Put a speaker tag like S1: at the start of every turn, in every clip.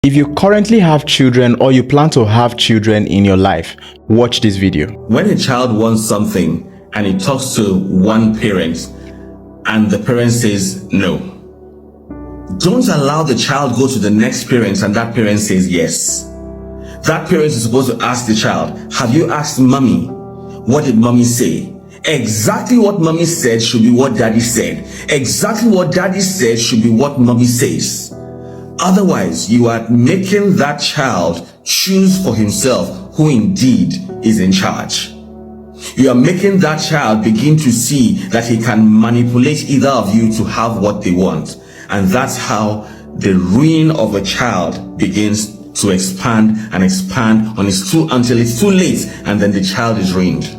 S1: If you currently have children or you plan to have children in your life, watch this video.
S2: When a child wants something and he talks to one parent and the parent says no, don't allow the child go to the next parent and that parent says yes. That parent is supposed to ask the child, have you asked mommy? What did mommy say? Exactly what mommy said should be what daddy said. Exactly what daddy said should be what mommy says. Otherwise, you are making that child choose for himself who indeed is in charge. You are making that child begin to see that he can manipulate either of you to have what they want. And that's how the ruin of a child begins to expand and expand until it's too late, and then the child is ruined.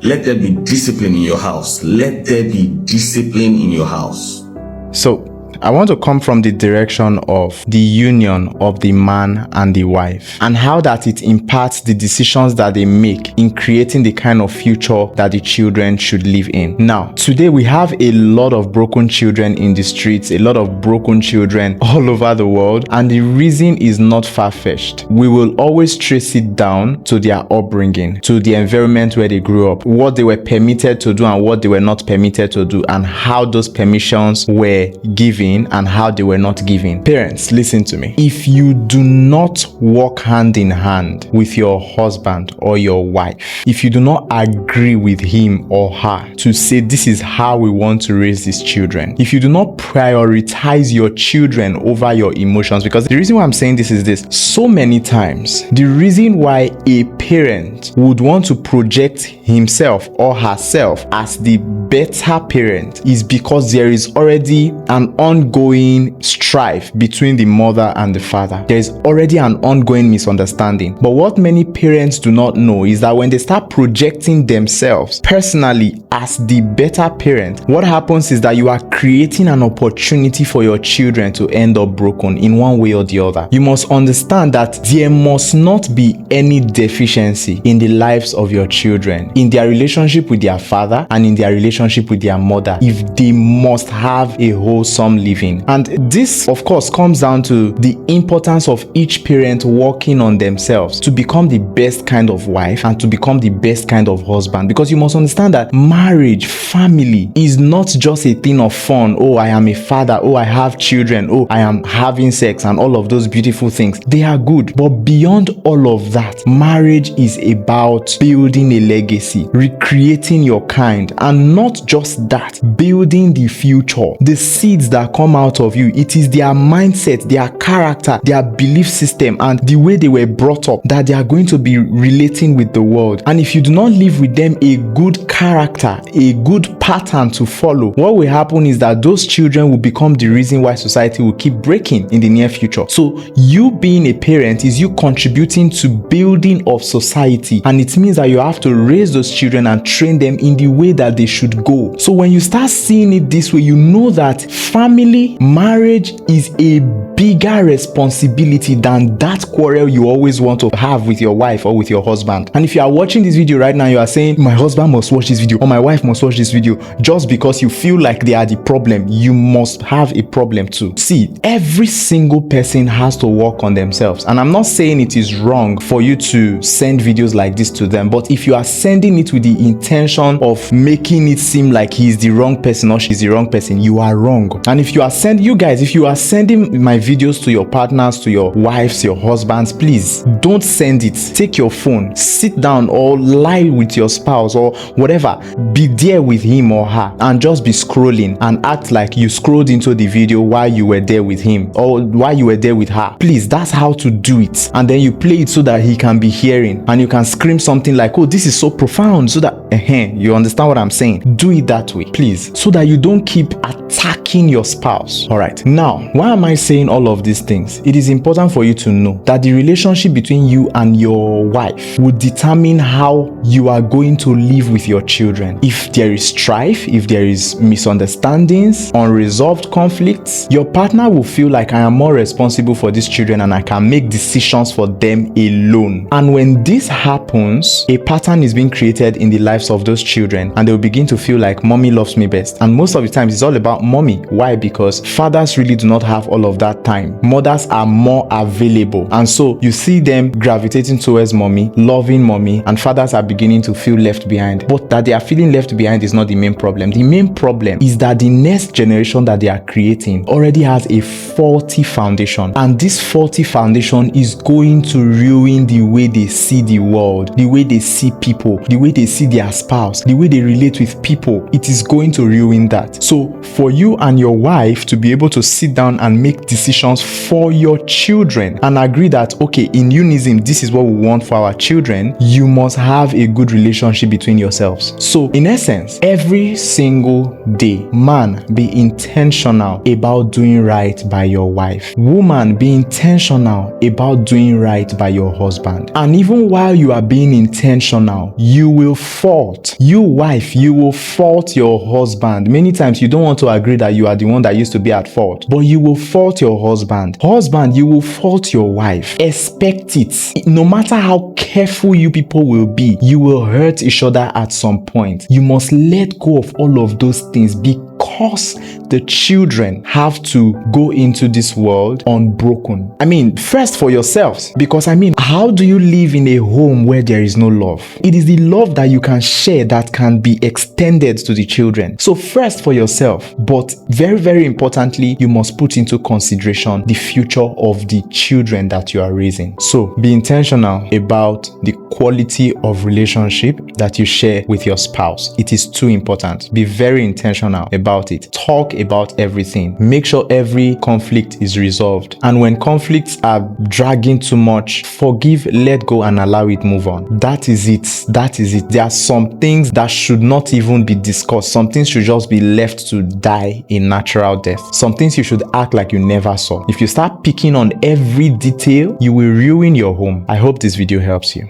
S2: Let there be discipline in your house. Let there be discipline in your house.
S1: So, I want to come from the direction of the union of the man and the wife and how that it impacts the decisions that they make in creating the kind of future that the children should live in. Now, today we have a lot of broken children in the streets, a lot of broken children all over the world, and the reason is not far-fetched. We will always trace it down to their upbringing, to the environment where they grew up, what they were permitted to do and what they were not permitted to do, and how those permissions were given and how they were not given. Parents, listen to me. If you do not walk hand in hand with your husband or your wife, if you do not agree with him or her to say this is how we want to raise these children, if you do not prioritize your children over your emotions, because the reason why I'm saying this is this: so many times the reason why a parent would want to project himself or herself as the better parent is because there is already an ongoing strife between the mother and the father. There is already an ongoing misunderstanding. But what many parents do not know is that when they start projecting themselves personally as the better parent, what happens is that you are creating an opportunity for your children to end up broken in one way or the other. You must understand that there must not be any deficiency in the lives of your children, in their relationship with their father and in their relationship with their mother, if they must have a wholesome living. And this, of course, comes down to the importance of each parent working on themselves to become the best kind of wife and to become the best kind of husband. Because you must understand that marriage, family, is not just a thing of fun. Oh, I am a father. Oh, I have children. Oh, I am having sex and all of those beautiful things. They are good. But beyond all of that, marriage is about building a legacy, recreating your kind, and not just that, building the future. The seeds that come out of you, it is their mindset, their character, their belief system, and the way they were brought up that they are going to be relating with the world. And if you do not live with them a good character, a good pattern to follow, what will happen is that those children will become the reason why society will keep breaking in the near future. So you being a parent is you contributing to building of society, and it means that you have to raise those children and train them in the way that they should go. So when you start seeing it this way, you know that family, marriage is a bigger responsibility than that quarrel you always want to have with your wife or with your husband. And if you are watching this video right now, you are saying, my husband must watch this video or my wife must watch this video, just because you feel like they are the problem. You must have a problem too. See, every single person has to work on themselves. And I'm not saying it is wrong for you to send videos like this to them, but if you are sending it with the intention of making it seem like he is the wrong person or she's the wrong person, you are wrong. And if you are sending my videos to your partners, to your wives, your husbands, please don't send it. Take your phone, sit down or lie with your spouse or whatever, be there with him or her and just be scrolling and act like you scrolled into the video while you were there with him or while you were there with her. Please, that's how to do it. And then you play it so that he can be hearing and you can scream something like, oh, this is so profound, so that you understand what I'm saying. Do it that way, please, so that you don't keep attacking your spouse. All right, now, why am I saying all of these things? It is important for you to know that the relationship between you and your wife will determine how you are going to live with your children. If there is strife, if there is misunderstandings, unresolved conflicts, your partner will feel like, I am more responsible for these children and I can make decisions for them alone. And when this happens, a pattern is being created in the lives of those children and they will begin to feel like mommy loves me best. And most of the time it's all about mommy. Why? because fathers really do not have all of that time. Mothers are more available, and so you see them gravitating towards mommy, loving mommy, and fathers are beginning to feel left behind. But that they are feeling left behind is not the main problem. The main problem is that the next generation that they are creating already has a faulty foundation, and this faulty foundation is going to ruin the way they see the world, the way they see people, the way they see their spouse, the way they relate with people. It is going to ruin that. So for you and your wife to be able to sit down and make decisions for your children and agree that, okay, in unison, this is what we want for our children, you must have a good relationship between yourselves. So in essence, every single day, man, be intentional about doing right by your wife. Woman, be intentional about doing right by your husband. And even while you are being intentional, you will fault. You wife, you will fault your husband. Many times you don't want to agree that you are the one that used to be at fault, but you will fault your husband. Husband, you will fault your wife. Expect it. No matter how careful you people will be, you will hurt each other at some point. You must let go of all of those things because the children have to go into this world unbroken. I mean, first for yourselves, because how do you live in a home where there is no love? It is the love that you can share that can be extended to the children. So first for yourself, but very, very importantly, you must put into consideration the future of the children that you are raising. So be intentional about the quality of relationship that you share with your spouse. It is too important. Be very intentional about it. Talk about everything. Make sure every conflict is resolved. And when conflicts are dragging too much, forgive, let go, and allow it move on. That is it. That is it. There are some things that should not even be discussed. Some things should just be left to die a natural death. Some things you should act like you never saw. If you start picking on every detail, you will ruin your home. I hope this video helps you.